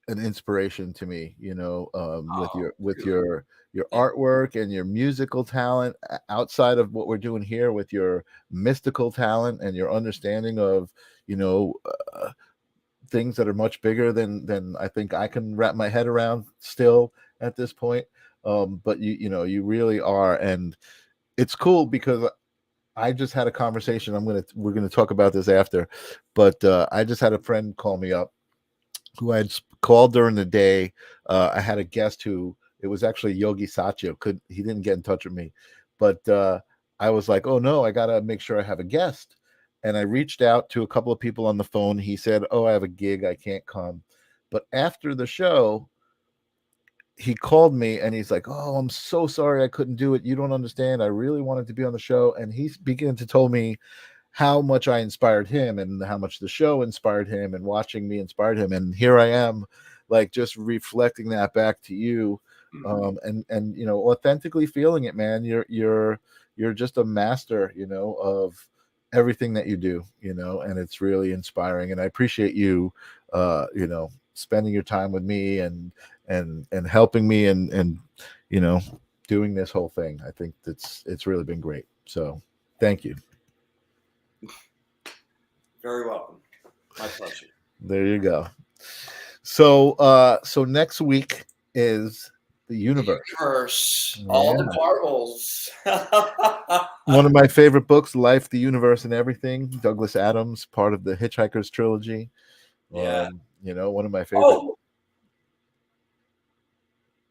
an inspiration to me, with your artwork and your musical talent, outside of what we're doing here, with your mystical talent and your understanding of, uh, things that are much bigger than I think I can wrap my head around still at this point. But you really are. And it's cool because I just had a conversation. We're gonna talk about this after, but I just had a friend call me up who I had called during the day. I had a guest who, it was actually Yogi Satya. He didn't get in touch with me, but I was like, oh no, I gotta make sure I have a guest. And I reached out to a couple of people on the phone. He said, oh, I have a gig, I can't come. But after the show, he called me and he's like, oh, I'm so sorry I couldn't do it. You don't understand. I really wanted to be on the show. And he's beginning to tell me how much I inspired him and how much the show inspired him and watching me inspired him. And here I am, like, just reflecting that back to you. And authentically feeling it, man. You're just a master, of everything that you do, and it's really inspiring. And I appreciate you, spending your time with me and helping me and doing this whole thing. I think it's really been great. So thank you. Very welcome. My pleasure. There you go. So next week is the universe. All the marbles. One of my favorite books, Life, the Universe, and Everything. Douglas Adams, part of the Hitchhiker's trilogy. Yeah. One of my favorite. Oh,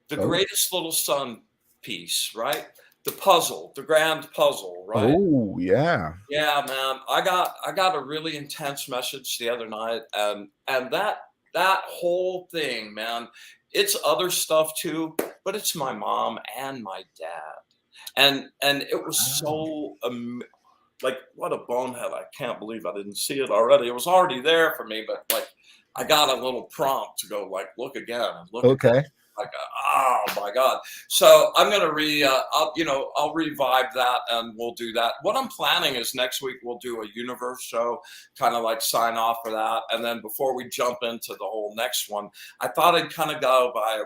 the greatest little son piece, right? The grand puzzle, right? Oh, yeah. Yeah, man. I got a really intense message the other night, and that whole thing, man. It's other stuff too, but it's my mom and my dad, and it was so like, what a bonehead! I can't believe I didn't see it already. It was already there for me, but like, I got a little prompt to go, like, look again and look. Okay. Again. like, oh my God. So I'm going to I'll revive that and we'll do that. What I'm planning is next week we'll do a universe show, kind of like sign off for that. And then before we jump into the whole next one, I thought I'd kind of go by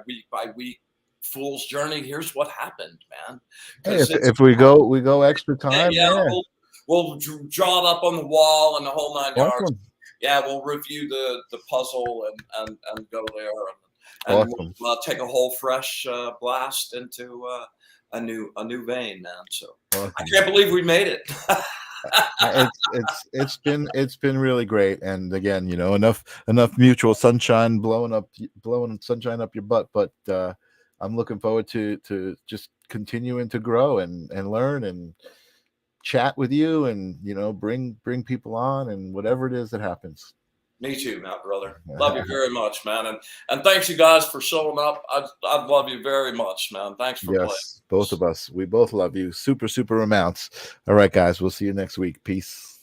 week Fool's Journey. Here's what happened, man. Hey, if we go extra time, yeah, yeah. we'll draw it up on the wall and the whole 9 yards. Awesome. Yeah, we'll review the puzzle and go there and Awesome. we'll take a whole fresh blast into a new vein, man. So Awesome. I can't believe we made it. It's been really great, and again, you know, enough mutual sunshine blowing sunshine up your butt, but I'm looking forward to just continuing to grow and learn and chat with you, and you know, bring people on, and whatever it is that happens. Me too, my brother. Love you very much, man, and thanks you guys for showing up. I love you very much, man. Thanks for playing. Both of us, we both love you super amounts. All right, guys, we'll see you next week. Peace.